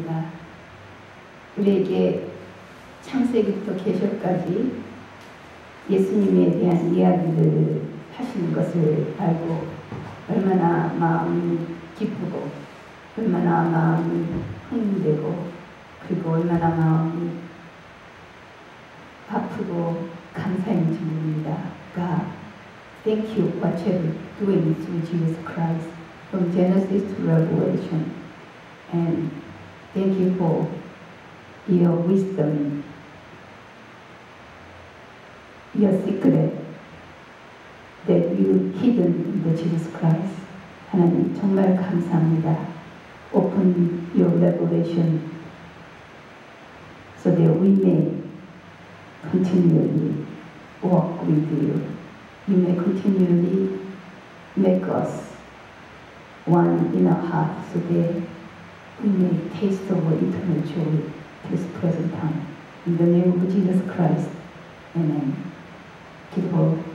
있습니다. 우리에게 창세기부터 계시록까지 예수님에 대한 이야기를 하시는 것을 알고 얼마나 마음이 기쁘고 얼마나 마음이 흥분되고 그리고 얼마나 마음이 아프고 감사인지 모릅니다. God, thank you what you're doing through Jesus Christ from Genesis to Revelation, and thank you for your wisdom, your secret that you hidden in the Jesus Christ. 하나님 정말 감사합니다. Open your revelation so that we may continually walk with you. You may continually make us one in our heart so that we may taste of eternal joy this present time. In the name of Jesus Christ. Amen. 기도했습니다.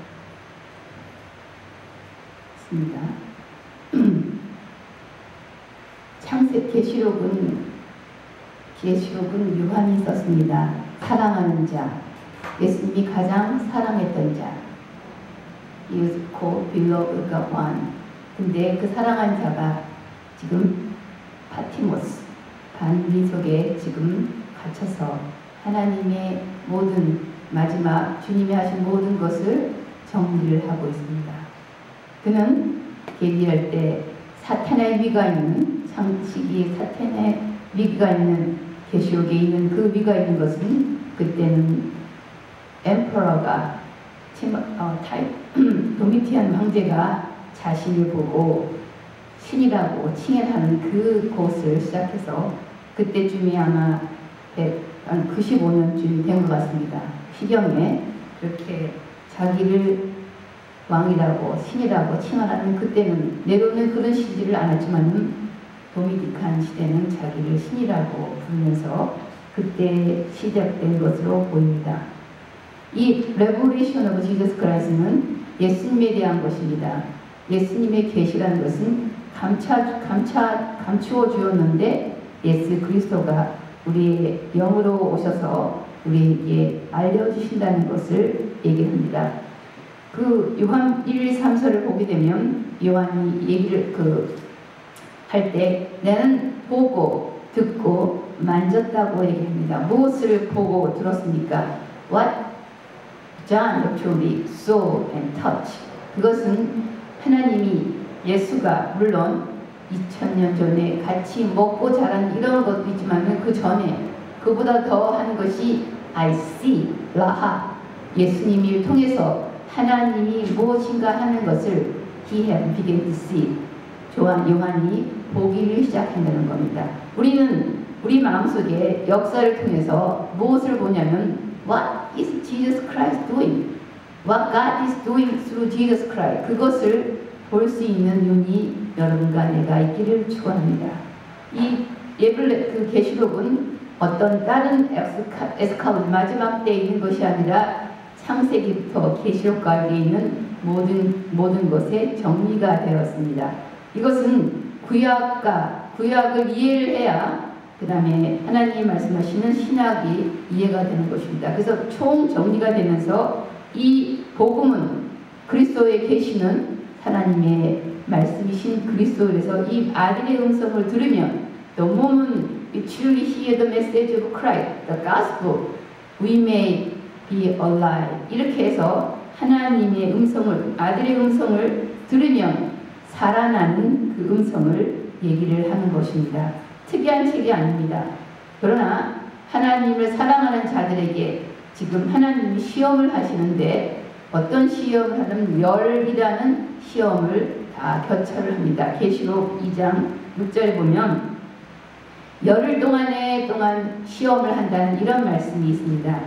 계시록은 요한이 썼습니다. 사랑하는 자, 예수님이 가장 사랑했던 자. He was called beloved one. 근데 그 사랑한 자가 지금 파티모스, 반미 속에 지금 갇혀서 하나님의 모든 마지막 주님이 하신 모든 것을 정리를 하고 있습니다. 그는 계기할 때 사탄의 위가 있는 창세기에 사탄의 위가 있는 계시록에 있는 그 위가 있는 것은 그때는 엠퍼러가 도미티안 황제가 자신을 보고 신이라고 칭해하는 그 곳을 시작해서 그때쯤이 아마 95년쯤 된 것 같습니다. 시경에 그렇게 자기를 왕이라고 신이라고 칭하는 그때는 내로는 그런 시지를 않았지만 도미니칸 시대는 자기를 신이라고 부르면서 그때 시작된 것으로 보입니다. 이 레버레이션 오브 지저스 크라이스트는 예수님에 대한 것입니다. 예수님의 계시라는 것은 감추어 주었는데 예수 그리스도가 우리의 영으로 오셔서 우리에게 알려주신다는 것을 얘기합니다. 그 요한 1, 2, 3서를 보게 되면 요한이 얘기를 할 때 나는 보고 듣고 만졌다고 얘기합니다. 무엇을 보고 들었습니까? What John actually saw and touched. 그것은 하나님이 예수가 물론 2000년 전에 같이 먹고 자란 이런 것도 있지만 그 전에 그보다 더 한 것이 I see, 라하. 예수님을 통해서 하나님이 무엇인가 하는 것을 He had begun to see. 요한이 보기를 시작한다는 겁니다. 우리는 우리 마음속에 역사를 통해서 무엇을 보냐면 What is Jesus Christ doing? What God is doing through Jesus Christ. 그것을 볼 수 있는 눈이 여러분과 내가 있기를 축원합니다. 이 계시록은 어떤 다른 에스카운 마지막 때에 있는 것이 아니라 창세기부터 계시록까지 있는 모든 것에 정리가 되었습니다. 이것은 구약을 이해를 해야 그 다음에 하나님이 말씀하시는 신약이 이해가 되는 것입니다. 그래서 총 정리가 되면서 이 복음은 그리스도의 계시는 하나님의 말씀이신 그리스도에서 이 아들의 음성을 들으면 the moment we truly hear the message of Christ, the gospel, we may be alive. 이렇게 해서 하나님의 음성을, 아들의 음성을 들으면 살아나는 그 음성을 얘기를 하는 것입니다. 특이한 책이 아닙니다. 그러나 하나님을 사랑하는 자들에게 지금 하나님이 시험을 하시는데 어떤 시험을 하면 열이라는 시험을 다 겨철을 합니다. 계시록 2장 6절에 보면 열흘 동안 시험을 한다는 이런 말씀이 있습니다.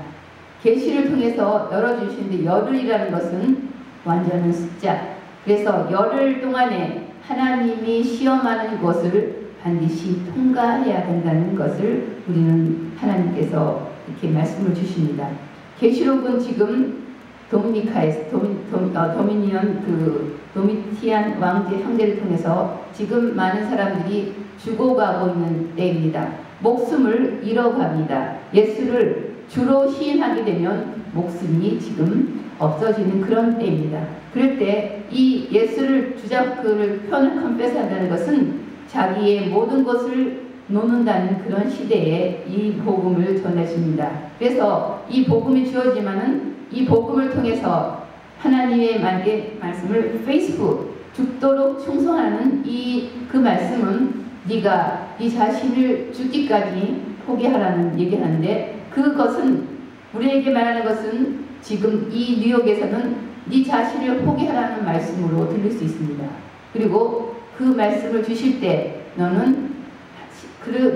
계시를 통해서 열어주시는데 열흘이라는 것은 완전한 숫자. 그래서 열흘 동안에 하나님이 시험하는 것을 반드시 통과해야 된다는 것을 우리는 하나님께서 이렇게 말씀을 주십니다. 계시록은 지금 도미니카에서 도미티안 황제를 통해서 지금 많은 사람들이 죽어가고 있는 때입니다. 목숨을 잃어갑니다. 예수를 주로 시인하게 되면 목숨이 지금 없어지는 그런 때입니다. 그럴 때 이 예수를 표현을 컨페스한다는 것은 자기의 모든 것을 놓는다는 그런 시대에 이 복음을 전해줍니다. 그래서 이 복음이 주어지만은 이 복음을 통해서 하나님의 말씀을 페이스북 죽도록 충성하는 그 말씀은 네가 네 자신을 죽기까지 포기하라는 얘기하는데, 그것은 우리에게 말하는 것은 지금 이 뉴욕에서는 네 자신을 포기하라는 말씀으로 들릴 수 있습니다. 그리고 그 말씀을 주실 때 너는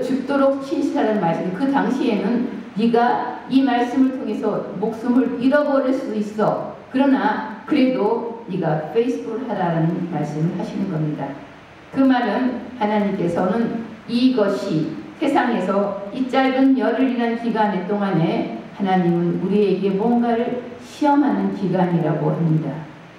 죽도록 신실하라는 말씀, 그 당시에는 네가 이 말씀을 통해서 목숨을 잃어버릴 수 있어. 그러나 그래도 네가 페이스풀 하라는 말씀을 하시는 겁니다. 그 말은 하나님께서는 이것이 세상에서 이 짧은 열흘이라는 기간 동안에 하나님은 우리에게 뭔가를 시험하는 기간이라고 합니다.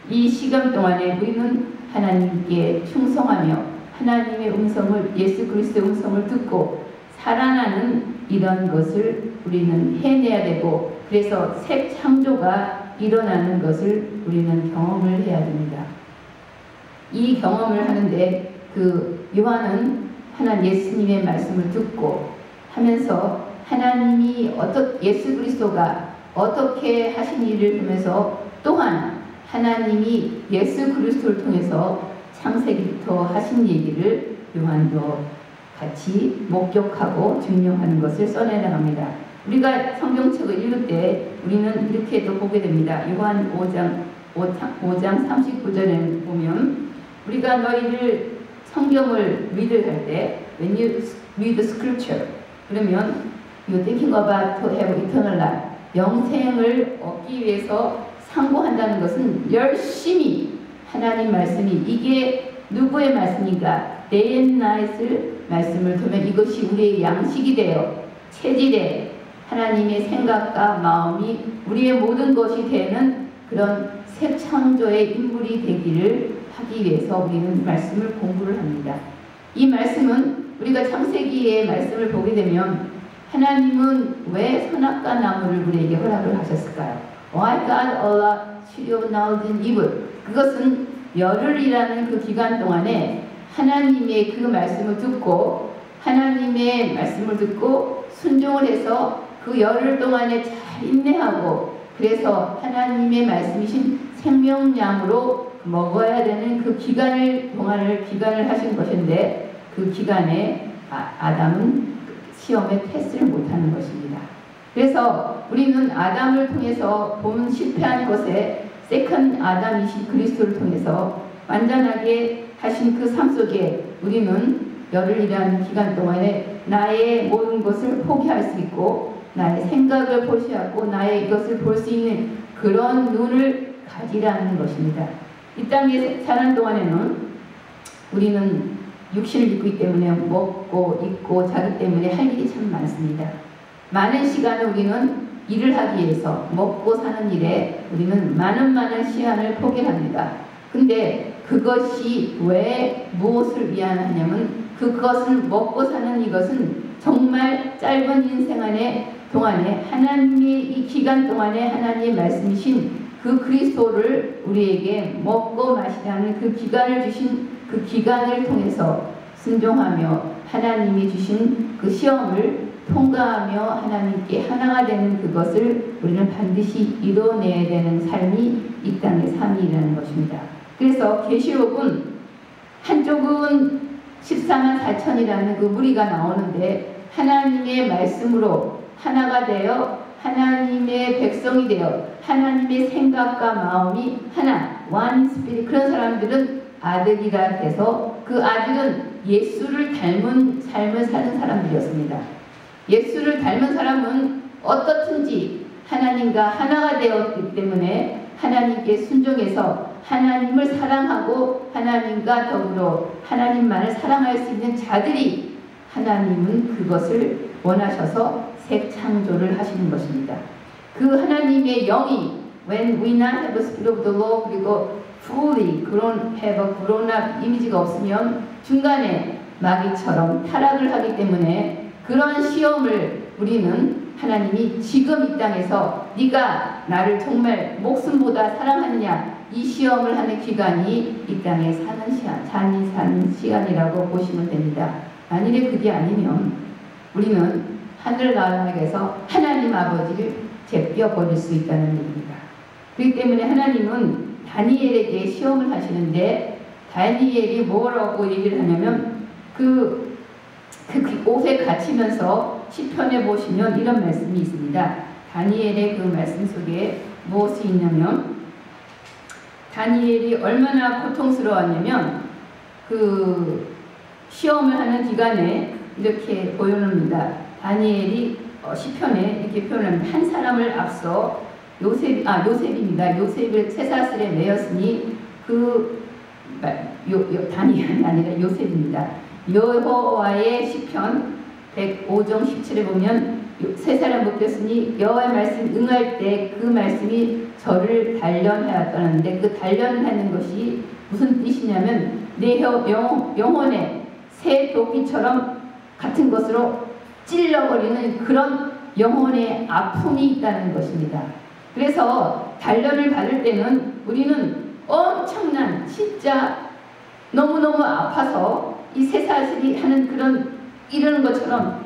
이 시간 동안에 우리는 하나님께 충성하며 하나님의 음성을, 예수 그리스도의 음성을 듣고 살아나는 이런 것을 우리는 해내야 되고, 그래서 새 창조가 일어나는 것을 우리는 경험을 해야 됩니다. 이 경험을 하는데 요한은 예수님의 말씀을 듣고 하면서 하나님이 예수 그리스도가 어떻게 하신 일을 보면서, 또한 하나님이 예수 그리스도를 통해서 창세기부터 하신 얘기를 요한도 같이 목격하고 증명하는 것을 써내나갑니다. 우리가 성경책을 읽을 때 우리는 이렇게도 보게 됩니다. 요한 5장 39절에 보면, 우리가 너희를 성경을 리드할 때 when you read the scripture, 그러면 you're thinking about to have eternal life, 영생을 얻기 위해서 상고한다는 것은 열심히 하나님 말씀이, 이게 누구의 말씀인가? day and night을 말씀을 두면 이것이 우리의 양식이 되어 체질에 하나님의 생각과 마음이 우리의 모든 것이 되는 그런 새 창조의 인물이 되기를 하기 위해서 우리는 말씀을 공부를 합니다. 이 말씀은 우리가 창세기의 말씀을 보게 되면 하나님은 왜 선악과 나무를 우리에게 허락을 하셨을까요? Why God allowed evil? 그것은 열흘이라는 그 기간 동안에 하나님의 그 말씀을 듣고 순종을 해서 그 열흘 동안에 잘 인내하고, 그래서 하나님의 말씀이신 생명량으로 먹어야 되는 그 기간을 하신 것인데, 그 기간에 아담은 시험에 패스를 못하는 것입니다. 그래서 우리는 아담을 통해서 본 실패한 것에 세컨 아담이신 그리스도를 통해서 완전하게 하신 그 삶 속에 우리는 열흘이라는 기간 동안에 나의 모든 것을 포기할 수 있고, 나의 생각을 포기하고 나의 이것을 볼 수 있는 그런 눈을 가지라는 것입니다. 이 땅에 사는 동안에는 우리는 육신을 입고 있기 때문에 먹고 입고 자기 때문에 할 일이 참 많습니다. 많은 시간을 우리는 일을 하기 위해서 먹고 사는 일에 우리는 많은 시간을 포기합니다. 근데 그것이 왜 무엇을 위한 하냐면, 그것을 먹고 사는 이것은 정말 짧은 인생 동안에 하나님의 이 기간 동안에 하나님의 말씀이신 그 그리스도를 우리에게 먹고 마시라는 그 기간을 주신 그 기간을 통해서 순종하며 하나님이 주신 그 시험을 통과하며 하나님께 하나가 되는 그것을 우리는 반드시 이뤄내야 되는 삶이 이 땅의 삶이라는 것입니다. 그래서 계시록은 한쪽은 14만 4천이라는 그 무리가 나오는데, 하나님의 말씀으로 하나가 되어 하나님의 백성이 되어 하나님의 생각과 마음이 하나, one spirit, 그런 사람들은 아들이라 해서 그 아들은 예수를 닮은 삶을 사는 사람들이었습니다. 예수를 닮은 사람은 어떻든지 하나님과 하나가 되었기 때문에 하나님께 순종해서 하나님을 사랑하고 하나님과 더불어 하나님만을 사랑할 수 있는 자들이, 하나님은 그것을 원하셔서 새 창조를 하시는 것입니다. 그 하나님의 영이 when we not have a spirit of the Lord, 그리고 fully have a grown up 이미지가 없으면 중간에 마귀처럼 타락을 하기 때문에 그런 시험을 우리는 하나님이 지금 이 땅에서 네가 나를 정말 목숨보다 사랑하느냐, 이 시험을 하는 기간이 이 땅에 사는 시간, 사는 시간이라고 보시면 됩니다. 만일에 그게 아니면 우리는 하늘나라에서 하나님 아버지를 제껴버릴 수 있다는 얘기입니다. 그렇기 때문에 하나님은 다니엘에게 시험을 하시는데, 다니엘이 뭐라고 얘기를 하냐면 그 옷에 갇히면서 시편에 보시면 이런 말씀이 있습니다. 다니엘의 그 말씀 속에 무엇이 있냐면, 다니엘이 얼마나 고통스러웠냐면 그 시험을 하는 기간에 이렇게 보여놓습니다. 다니엘이 시편에 이렇게 표현합니다. 한 사람을 앞서 요셉입니다. 요셉을 쇠사슬에 매였으니 다니엘이 아니라 요셉입니다. 여호와의 시편 105장 17에 보면 세 사람 묶였으니 여호와의 말씀 응할 때 그 말씀이 저를 단련하였다는데, 그 단련하는 것이 무슨 뜻이냐면 내 영혼에 새 도끼처럼 같은 것으로 찔러버리는 그런 영혼의 아픔이 있다는 것입니다. 그래서 단련을 받을 때는 우리는 엄청난, 진짜 너무너무 아파서 이 쇠사슬이 하는 그런 이러는 것처럼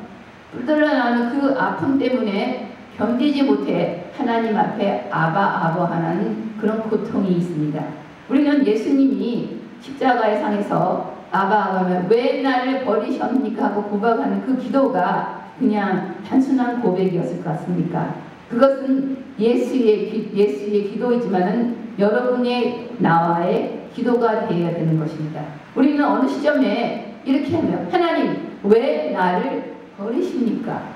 불들어나는 그 아픔 때문에 견디지 못해 하나님 앞에 아바 하는 그런 고통이 있습니다. 우리는 예수님이 십자가의 상에서 아바 하면 왜 나를 버리셨습니까 하고 고백하는 그 기도가 그냥 단순한 고백이었을 것 같습니까? 그것은 예수의 기도이지만은 여러분의 나와의 기도가 되어야 되는 것입니다. 우리는 어느 시점에 이렇게 하면 하나님 왜 나를 버리십니까?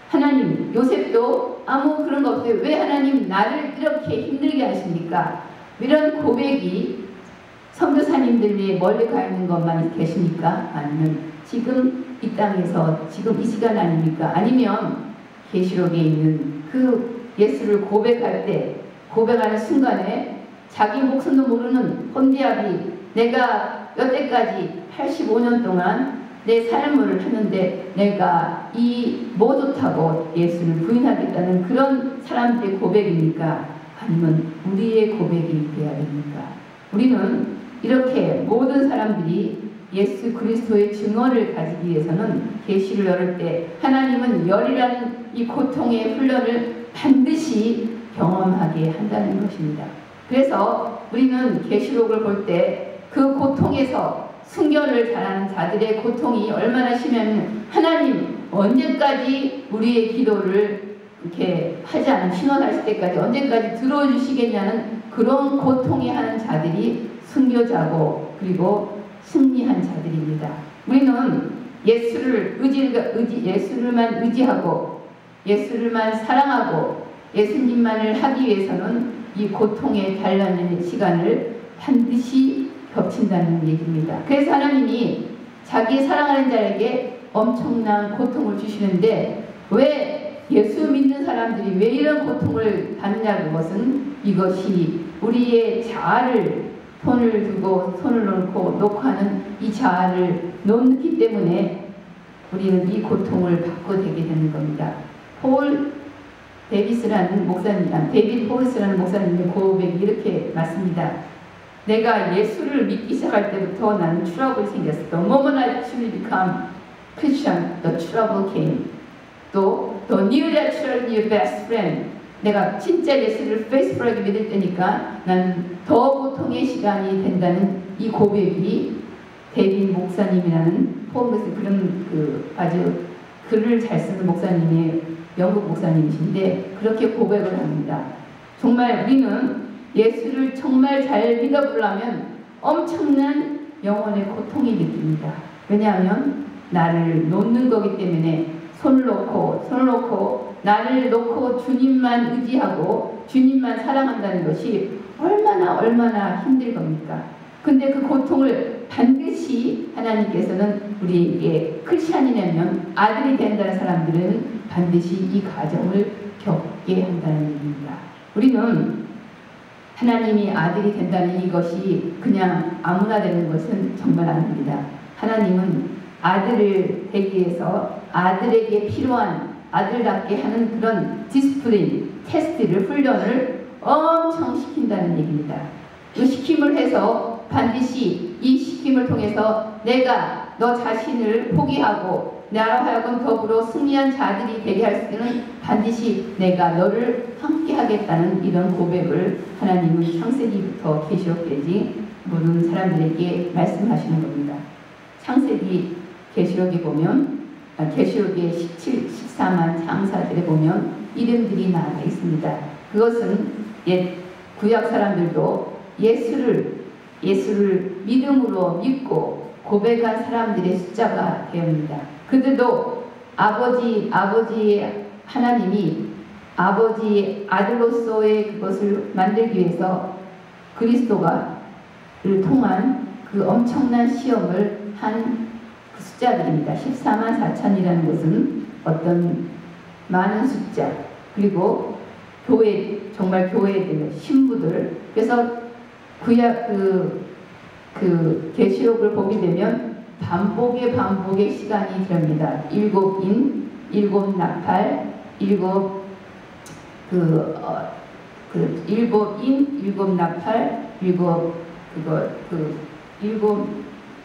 하나님, 요셉도 아무 그런 거 없어요. 왜 하나님 나를 이렇게 힘들게 하십니까? 이런 고백이 선교사님들 위해 멀리 가 있는 것만 계십니까? 아니면 지금 이 땅에서 지금 이 시간 아닙니까? 아니면 계시록에 있는 그 예수를 고백할 때, 고백하는 순간에 자기 목숨도 모르는 혼비아비, 내가 여태까지 85년 동안 내 삶을 하는데 내가 이 뭐 좋다고 예수를 부인하겠다는 그런 사람들의 고백입니까? 아니면 우리의 고백이 되어야 됩니까? 우리는 이렇게 모든 사람들이 예수 그리스도의 증언을 가지기 위해서는 계시를 열을 때 하나님은 열이라는 이 고통의 훈련을 반드시 경험하게 한다는 것입니다. 그래서 우리는 계시록을 볼 때 그 고통에서 순결을 잘하는 자들의 고통이 얼마나 심하면 하나님 언제까지 우리의 기도를 이렇게 하지 않은 신원하실 때까지 언제까지 들어주시겠냐는 그런 고통이 하는 자들이 순교자고 그리고 승리한 자들입니다. 우리는 예수를만 의지하고 예수를만 사랑하고 예수님만을 하기 위해서는 이 고통의 단련의 시간을 반드시 겹친다는 얘기입니다. 그래서 하나님이 자기 사랑하는 자에게 엄청난 고통을 주시는데 왜 예수 믿는 사람들이 왜 이런 고통을 받느냐는 것은 이것이 우리의 자아를 손을 놓고 하는 이 자아를 놓기 때문에 우리는 이 고통을 받고 되게 되는 겁니다. 데이빗 포리스라는 목사님의 고백이 이렇게 맞습니다. 내가 예수를 믿기 시작할 때부터 나는 트러블이 생겼어. The moment I truly become Christian, the trouble came. 또 The new that you're your best friend. 내가 진짜 예수를 페이스풀하게 믿을 때니까 나는 더 고통의 시간이 된다는 이 고백이 데이빗 목사님이라는 포리스 그런 아주 글을 잘 쓰는 목사님의 영국 목사님이신데 그렇게 고백을 합니다. 정말 우리는 예수를 정말 잘 믿어보려면 엄청난 영혼의 고통이 느낍니다. 왜냐하면 나를 놓는 거기 때문에 손을 놓고 나를 놓고 주님만 의지하고 주님만 사랑한다는 것이 얼마나 힘들 겁니까? 근데 그 고통을 반드시 하나님께서는 우리에게 크리스찬이라면 아들이 된다는 사람들은 반드시 이 과정을 겪게 한다는 얘기입니다. 우리는 하나님이 아들이 된다는 이것이 그냥 아무나 되는 것은 정말 아닙니다. 하나님은 아들을 되기 위해서 아들에게 필요한 아들답게 하는 그런 디스플린, 테스트를, 훈련을 엄청 시킨다는 얘기입니다. 그 시킴을 해서 반드시 이 시킴을 통해서 내가 너 자신을 포기하고 나로 하여금 더불어 승리한 자들이 되게 할 때는 반드시 내가 너를 함께 하겠다는 이런 고백을 하나님은 창세기부터 계시록까지 모든 사람들에게 말씀하시는 겁니다. 창세기 계시록에 보면 계시록의 17, 14만 장사들에 보면 이름들이 나와 있습니다. 그것은 옛 구약 사람들도 예수를 믿음으로 믿고 고백한 사람들의 숫자가 되옵니다. 그들도 아버지 하나님이 아버지의 아들로서의 그것을 만들기 위해서 그리스도가를 통한 그 엄청난 시험을 한 그 숫자들입니다. 14만 4천이라는 것은 어떤 많은 숫자, 그리고 교회, 정말 교회들, 신부들. 그래서 구약 계시록을 보게 되면 반복의 시간이 들어옵니다. 7인, 7나팔, 7나팔, 7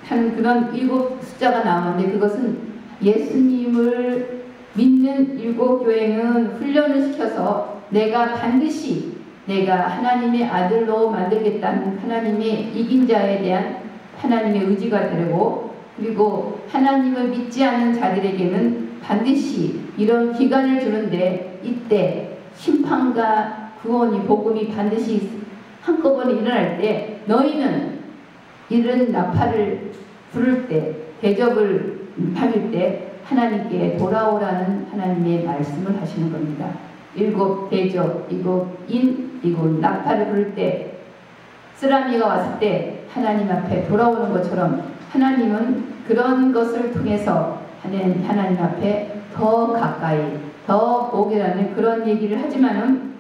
하는 그런 7 숫자가 나오는데, 그것은 예수님을 믿는 7 교회는 훈련을 시켜서 내가 반드시 내가 하나님의 아들로 만들겠다는 하나님의 이긴 자에 대한 하나님의 의지가 되고, 그리고 하나님을 믿지 않는 자들에게는 반드시 이런 기간을 주는데, 이때 심판과 구원이, 복음이 반드시 한꺼번에 일어날 때 너희는 이런 나팔을 부를 때, 대접을 받을 때 하나님께 돌아오라는 하나님의 말씀을 하시는 겁니다. 7 대접, 7 나팔을 부를 때, 쓰라미가 왔을 때 하나님 앞에 돌아오는 것처럼 하나님은 그런 것을 통해서 하나님 앞에 더 가까이, 더 오게라는 그런 얘기를 하지만은,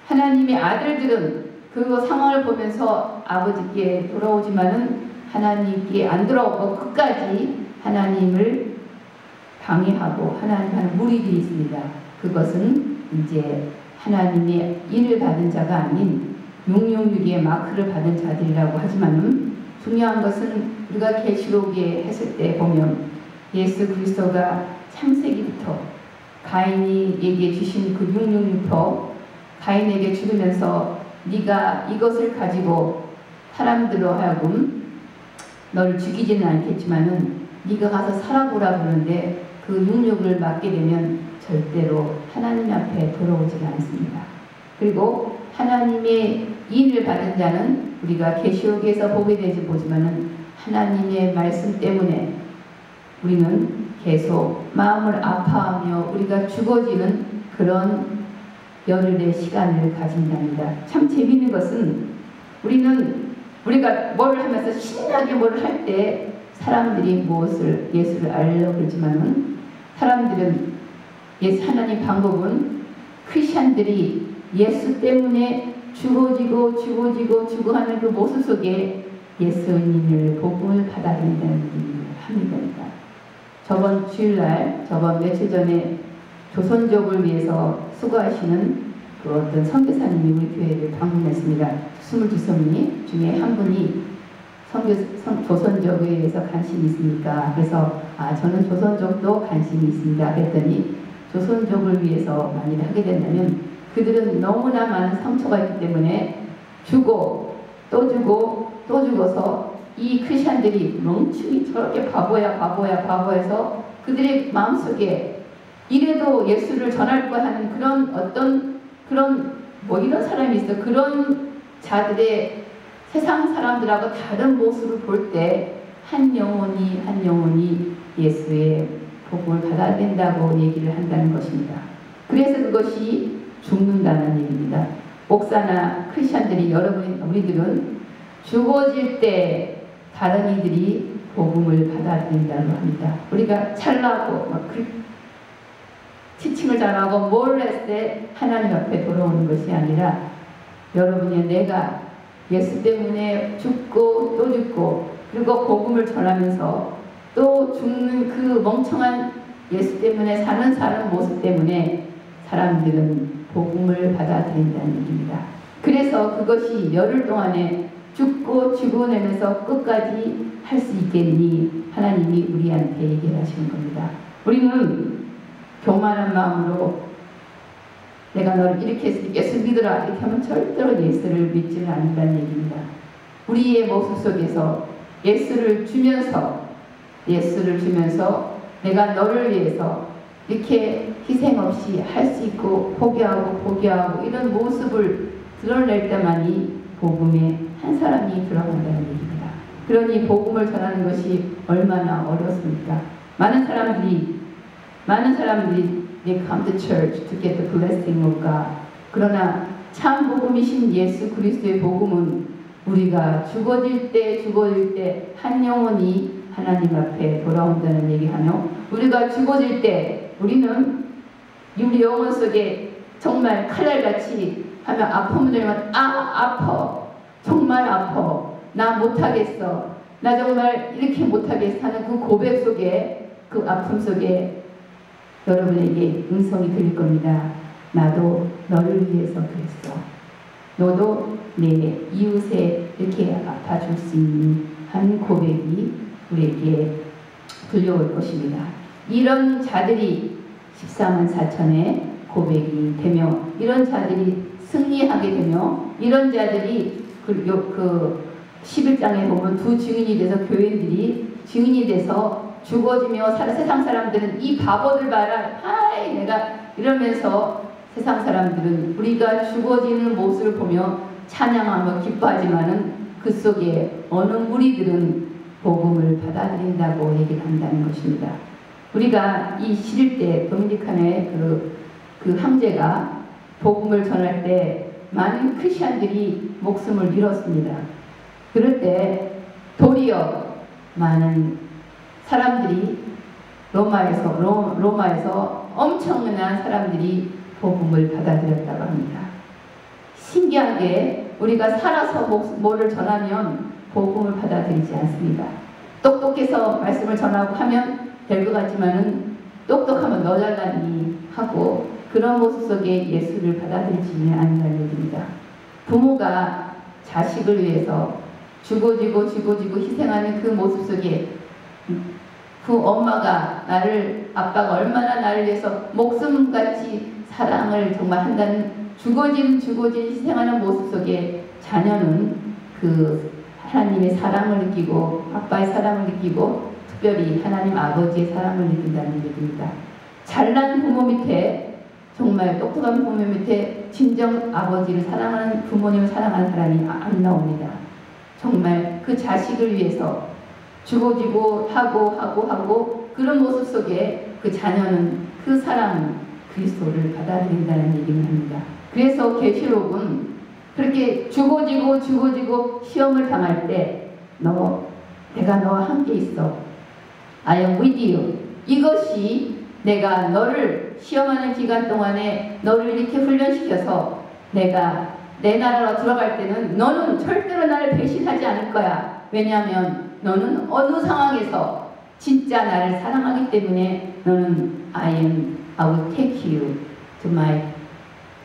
하나님의 아들들은 그 상황을 보면서 아버지께 돌아오지만은 하나님께 안 돌아오고 끝까지 하나님을 방해하고 하나님하는 무리들이 있습니다. 그것은 이제 하나님의 인을 받은 자가 아닌 666의 마크를 받은 자들이라고 하지만은, 중요한 것은 우리가 계시록에 했을 때 보면 예수 그리스도가 창세기부터 가인에게 주신 그 666표 가인에게 주면서 네가 이것을 가지고 사람들로 하여금 너를 죽이지는 않겠지만은 네가 가서 살아보라 그러는데, 그 66을 맞게 되면 절대로 하나님 앞에 돌아오지가 않습니다. 그리고 하나님의 인을 받은 자는 우리가 계시록에서 보게 되지 보지만은 하나님의 말씀 때문에 우리는 계속 마음을 아파하며 우리가 죽어지는 그런 열흘의 시간을 가진답니다. 참 재미있는 것은 우리가 뭘 하면서 신나게 뭘 할 때 사람들이 예수를 알려고 그러지만은, 사람들은 하나님 방법은 크리스찬들이 예수 때문에 죽어지고 하는 그 모습 속에 예수님을 복음을 받아들인다는 얘기를 합니다. 저번 주일날, 며칠 전에 조선족을 위해서 수고하시는 그 어떤 선교사님이 우리 교회를 방문했습니다. 22명 중에 한 분이 조선족에 대해서 관심이 있습니까? 그래서 저는 조선족도 관심이 있습니다. 그랬더니 조선족을 위해서 만일 하게 된다면 그들은 너무나 많은 상처가 있기 때문에 주고 또 죽어서 이 크리스찬들이 멍청이 저렇게 바보해서 그들의 마음속에 이래도 예수를 전할 거 하는 그런 이런 사람이 있어. 그런 자들의 세상 사람들하고 다른 모습을 볼 때 한 영혼이 예수의 복음을 받아야 된다고 얘기를 한다는 것입니다. 그래서 그것이 죽는다는 얘기입니다. 목사나 크리스찬들이 우리들은 죽어질 때 다른 이들이 복음을 받아들인다고 합니다. 우리가 잘나고 티칭을 잘하고 뭘 했을 때 하나님 앞에 돌아오는 것이 아니라, 여러분이 내가 예수 때문에 죽고 또 죽고 그리고 복음을 전하면서 또 죽는 그 멍청한 예수 때문에 사는 모습 때문에 사람들은 복음을 받아들인다는 얘기입니다. 그래서 그것이 열흘 동안에 죽고 죽어내면서 끝까지 할 수 있겠니? 하나님이 우리한테 얘기를 하시는 겁니다. 우리는 교만한 마음으로 내가 너를 이렇게 해서 예수 믿으라 이렇게 하면 절대로 예수를 믿지는 않는다는 얘기입니다. 우리의 모습 속에서 예수를 주면서 내가 너를 위해서 이렇게 희생 없이 할 수 있고 포기하고 이런 모습을 드러낼 때만이 복음에 한 사람이 들어간다는 얘기입니다. 그러니 복음을 전하는 것이 얼마나 어렵습니까? 많은 사람들이 they come to church to get the blessing of God. 그러나 참 복음이신 예수 그리스도의 복음은 우리가 죽어질 때 한 영혼이 하나님 앞에 돌아온다는 얘기하며, 우리가 죽어질 때 우리는 우리 영혼 속에 정말 칼날같이 하면 아픔을 들면 아파 정말 아파 나 못하겠어 나 정말 이렇게 못하겠어 하는 그 고백 속에, 그 아픔 속에 여러분에게 음성이 들릴 겁니다. 나도 너를 위해서 그랬어. 너도 내 이웃에 이렇게 아파줄 수 있는 한 고백이 우리에게 들려올 것입니다. 이런 자들이 14만 4천의 고백이 되며, 이런 자들이 승리하게 되며, 이런 자들이 그 11장에 보면 두 증인이 돼서, 교인들이 증인이 돼서 죽어지며 세상 사람들은 이 바보들 봐라 하이 내가 이러면서, 세상 사람들은 우리가 죽어지는 모습을 보며 찬양하며 기뻐하지만은 그 속에 어느 무리들은 복음을 받아들인다고 얘기를 한다는 것입니다. 우리가 이 시릴 때 도미니카의 그 황제가 복음을 전할 때 많은 크리스천들이 목숨을 잃었습니다. 그럴 때 도리어 많은 사람들이 로마에서 엄청난 사람들이 복음을 받아들였다고 합니다. 신기하게 우리가 살아서 뭐를 전하면 복음을 받아들이지 않습니다. 똑똑해서 말씀을 전하고 하면 될 것 같지만은 똑똑하면 너 잘나니 하고 그런 모습 속에 예수를 받아들이지는 않는다는 얘기입니다. 부모가 자식을 위해서 죽어지고 희생하는 그 모습 속에 그 아빠가 얼마나 나를 위해서 목숨같이 사랑을 정말 한다는 죽어진 희생하는 모습 속에 자녀는 그 하나님의 사랑을 느끼고 아빠의 사랑을 느끼고 특별히 하나님 아버지의 사랑을 느낀다는 얘기입니다. 잘난 부모 밑에, 정말 똑똑한 부모 밑에 진정 아버지를 사랑하는, 부모님을 사랑하는 사람이 안 나옵니다. 정말 그 자식을 위해서 죽어지고 하고 그런 모습 속에 그 자녀는 그 사랑 그리스도를 받아들인다는 얘기를 합니다. 그래서 계시록은 그렇게 죽어지고 시험을 당할 때 내가 너와 함께 있어. I am with you. 이것이 내가 너를 시험하는 기간 동안에 너를 이렇게 훈련시켜서 내가 내 나라로 들어갈 때는 너는 절대로 나를 배신하지 않을 거야. 왜냐하면 너는 어느 상황에서 진짜 나를 사랑하기 때문에 너는 I will take you to my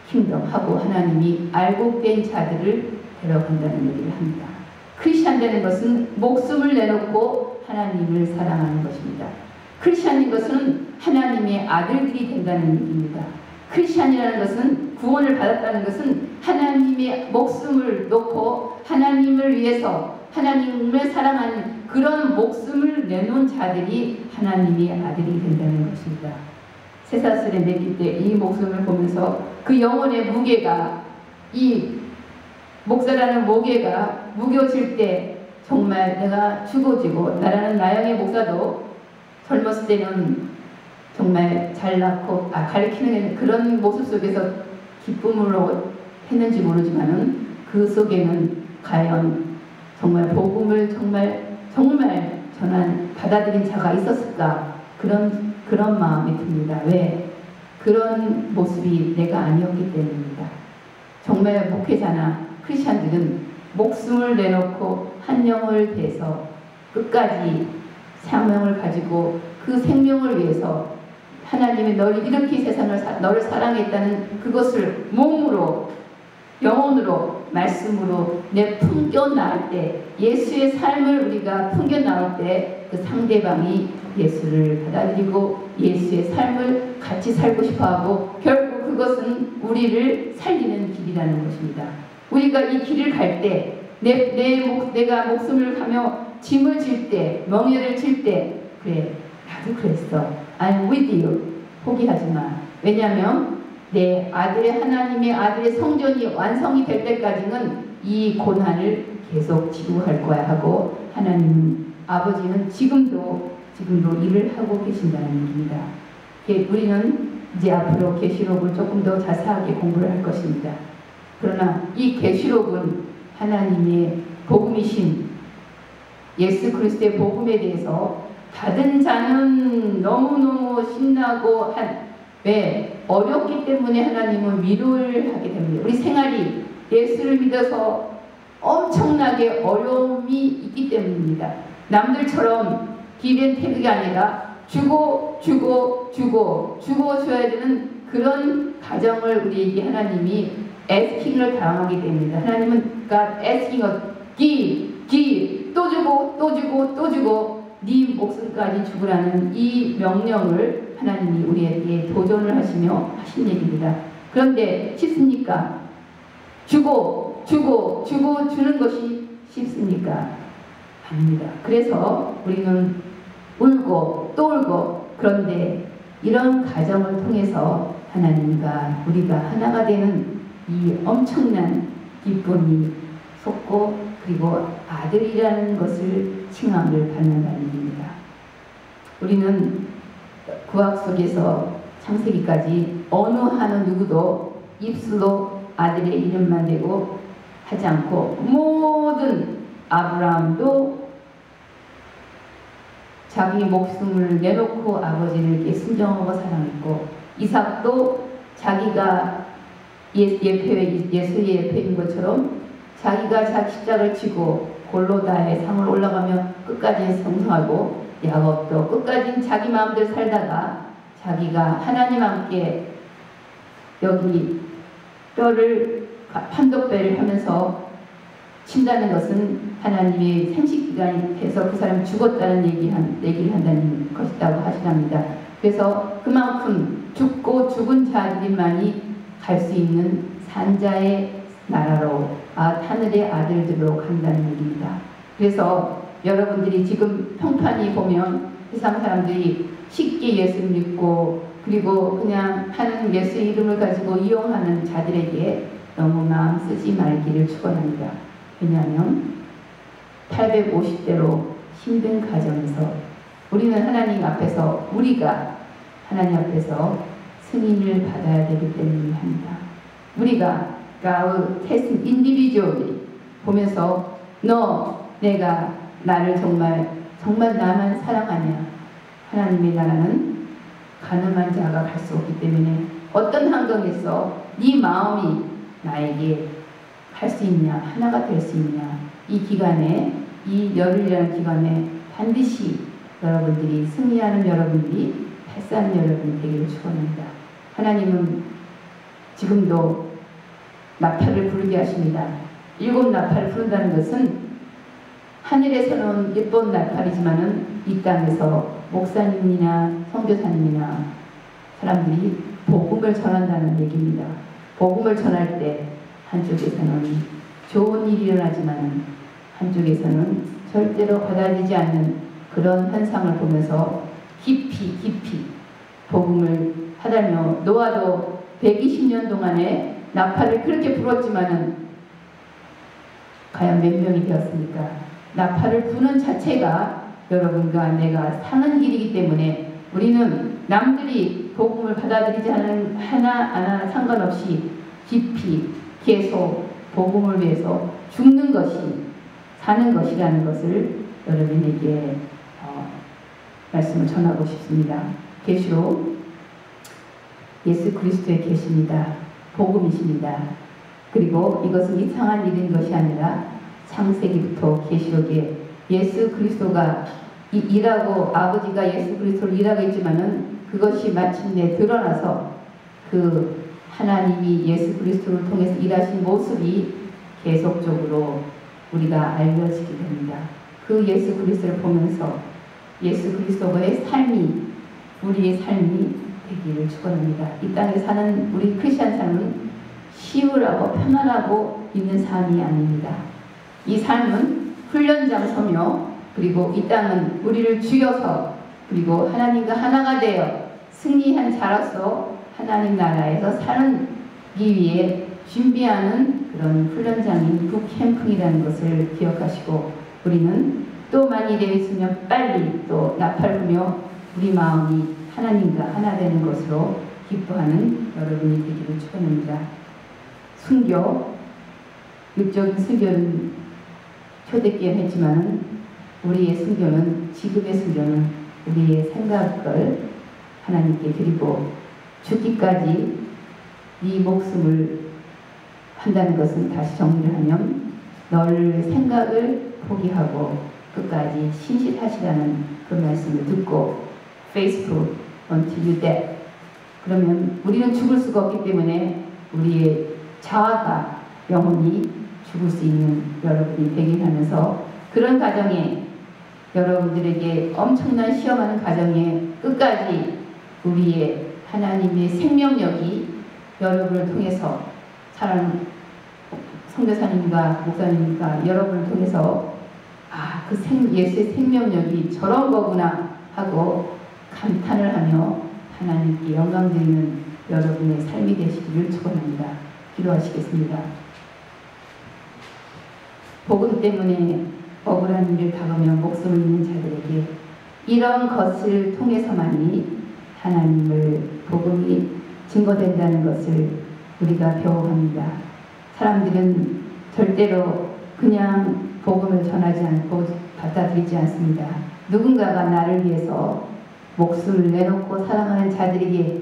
kingdom 하고 하나님이 알곡된 자들을 데려간다는 얘기를 합니다. 크리스찬 되는 것은 목숨을 내놓고 하나님을 사랑하는 것입니다. 크리스찬인 것은 하나님의 아들들이 된다는 얘기입니다. 크리스찬이라는 것은, 구원을 받았다는 것은 하나님의 목숨을 놓고 하나님을 위해서 하나님을 사랑하는 그런 목숨을 내놓은 자들이 하나님의 아들이 된다는 것입니다. 쇠사슬에 매길 때 이 목숨을 보면서 그 영혼의 무게가, 이 목사라는 무게가 무거워질 때 정말 내가 죽어지고, 나라는 나영의 목사도 젊었을 때는 정말 잘났고 가르치는 그런 모습 속에서 기쁨으로 했는지 모르지만은 그 속에는 과연 정말 복음을 정말 받아들인 자가 있었을까, 그런 마음이 듭니다. 왜? 그런 모습이 내가 아니었기 때문입니다. 정말 목회자나 크리스찬들은 목숨을 내놓고 한 영을 대서 끝까지 생명을 가지고 그 생명을 위해서 하나님이 너를 이렇게 너를 사랑했다는 그것을 몸으로 영혼으로 말씀으로 내 품겨 나올 때 예수의 삶을 우리가 품겨 나올 때 그 상대방이 예수를 받아들이고 예수의 삶을 같이 살고 싶어하고 결국 그것은 우리를 살리는 길이라는 것입니다. 우리가 이 길을 갈 때 내가 목숨을 가며 짐을 질 때 멍에를 질 때 그래 나도 그랬어. I'm with you. 포기하지 마. 왜냐하면 내 하나님의 아들의 성전이 완성이 될 때까지는 이 고난을 계속 지루할 거야 하고 아버지는 지금도 일을 하고 계신다는 얘기입니다. 우리는 이제 앞으로 계시록을 조금 더 자세하게 공부를 할 것입니다. 그러나 이 계시록은 하나님의 복음이신 예수 그리스도의 복음에 대해서 받은 자는 너무너무 신나고 왜? 어렵기 때문에 하나님은 위로를 하게 됩니다. 우리 생활이 예수를 믿어서 엄청나게 어려움이 있기 때문입니다. 남들처럼 기브앤테이크가 아니라 주고 줘야 되는 그런 가정을 우리에게 하나님이 애스킹을 당하게 됩니다. 하나님은 God asking us give 또 주고 네 목숨까지 죽으라는 이 명령을 하나님이 우리에게 도전을 하시며 하신 얘기입니다. 그런데 쉽습니까? 주는 것이 쉽습니까? 아닙니다. 그래서 우리는 울고 또 울고 그런데 이런 가정을 통해서 하나님과 우리가 하나가 되는 이 엄청난 기쁨이 솟고 그리고 아들이라는 것을 칭함을 받는다는 얘기입니다. 우리는 구약 속에서 창세기까지 어느 하는 누구도 입술로 아들의 이름만 대고 하지 않고 모든 아브라함도 자기 목숨을 내놓고 아버지를 순종하고 사랑했고 이삭도 자기가 예수의 예표인 것처럼 자기가 자기 십자가를 지고 골로다의 상을 올라가며 끝까지 성성하고 야곱도 끝까지 자기 마음대로 살다가 자기가 하나님 함께 여기 뼈를 판독배를 하면서 친다는 것은 하나님의 생식기간이 돼서 그 사람이 죽었다는 얘기를 한다는 것이라고 하시랍니다. 그래서 그만큼 죽고 죽은 자들만이 갈 수 있는 산자의 나라로 하늘의 아들들로 간다는 얘기입니다. 그래서 여러분들이 지금 평판이 보면 세상 사람들이 쉽게 예수를 믿고 그리고 그냥 하는 예수의 이름을 가지고 이용하는 자들에게 너무 마음 쓰지 말기를 축원합니다. 왜냐하면 850대로 힘든 가정에서 우리는 하나님 앞에서 우리가 하나님 앞에서 승인을 받아야 되기 때문에 합니다. 우리가 테스트 인디비주얼이 보면서 내가 나를 정말 나만 사랑하냐. 하나님의 나라는 가늠한 자가 갈 수 없기 때문에 어떤 환경에서 네 마음이 나에게 할 수 있냐, 하나가 될 수 있냐. 이 기간에, 이 열흘이라는 기간에 반드시 여러분들이 승리하는 여러분들이 패스하는 여러분이 되기를 축원합니다. 하나님은 지금도 나팔을 부르게 하십니다. 7 나팔을 부른다는 것은 하늘에서는 예쁜 나팔이지만은 이 땅에서 목사님이나 선교사님이나 사람들이 복음을 전한다는 얘기입니다. 복음을 전할 때 한쪽에서는 좋은 일이 일어나지만 한쪽에서는 절대로 받아들이지 않는 그런 현상을 보면서 깊이 복음을 하다며 노아도 120년 동안에 나팔을 그렇게 불었지만은 과연 몇 명이 되었습니까? 나팔을 부는 자체가 여러분과 내가 사는 길이기 때문에 우리는 남들이 복음을 받아들이지 않는 하나 상관없이 깊이 계속 복음을 위해서 죽는 것이 사는 것이라는 것을 여러분에게 말씀을 전하고 싶습니다. 계시록 예수 그리스도의 계시입니다. 복음이십니다. 그리고 이것은 이상한 일인 것이 아니라 창세기부터 계시록에 예수 그리스도가 일하고 아버지가 예수 그리스도를 일하고 있지만은 그것이 마침내 드러나서 그 하나님이 예수 그리스도를 통해서 일하신 모습이 계속적으로 우리가 알려지게 됩니다. 그 예수 그리스도를 보면서 예수 그리스도의 삶이 우리의 삶이 되기를 축원합니다. 이 땅에 사는 우리 크리스천 삶은 시우라고 편안하고 있는 삶이 아닙니다. 이 삶은 훈련 장소며 그리고 이 땅은 우리를 죽여서 그리고 하나님과 하나가 되어 승리한 자로서 하나님 나라에서 살기 위해 준비하는 그런 훈련장인 북캠핑이라는 것을 기억하시고 우리는 또 많이 되어 있으면 빨리 또 나팔 부며 우리 마음이 하나님과 하나 되는 것으로 기뻐하는 여러분이 되기를 축원합니다. 순교, 육적인 순교는 초대기에 했지만 우리의 순교는 지금의 순교는 우리의 생각을 하나님께 드리고 죽기까지 네 목숨을 한다는 것은 다시 정리를 하면 널 생각을 포기하고 끝까지 신실하시라는 그 말씀을 듣고 faithful until you die. 그러면 우리는 죽을 수가 없기 때문에 우리의 자아가 영혼이 죽을 수 있는 여러분이 되길 하면서 그런 가정에 여러분들에게 엄청난 시험하는 가정에 끝까지 우리의 하나님의 생명력이 여러분을 통해서 사랑하는 선교사님과 목사님과 여러분을 통해서 그 예수의 생명력이 저런 거구나 하고 감탄을 하며 하나님께 영광 드리는 여러분의 삶이 되시기를 축원합니다. 기도하시겠습니다. 복음 때문에 억울한 일을 당하며 목숨을 잃는 자들에게 이런 것을 통해서만이 하나님을 복음이 증거된다는 것을 우리가 배워갑니다. 사람들은 절대로 그냥 복음을 전하지 않고 받아들이지 않습니다. 누군가가 나를 위해서 목숨을 내놓고 사랑하는 자들에게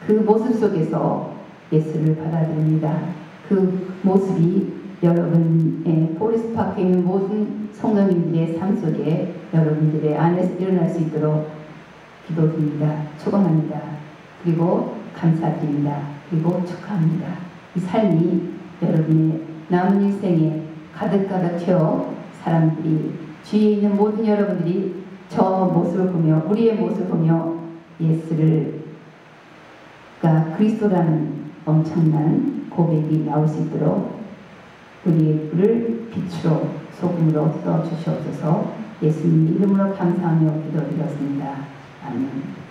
그 모습 속에서 예수를 받아들입니다. 그 모습이 여러분의 포리스파크에 있는 모든 성도님들의 삶 속에 여러분들의 안에서 일어날 수 있도록 기도드립니다. 축원합니다. 그리고 감사드립니다. 그리고 축하합니다. 이 삶이 여러분의 남은 일생에 가득가득 채워 사람들이 주위에 있는 모든 여러분들이 저 모습을 보며 우리의 모습을 보며 예수가 그리스도라는 엄청난 고백이 나올 수 있도록 우리의 불을 빛으로 소금으로 써주시옵소서. 예수님 이름으로 감사하며 기도드렸습니다. 아멘.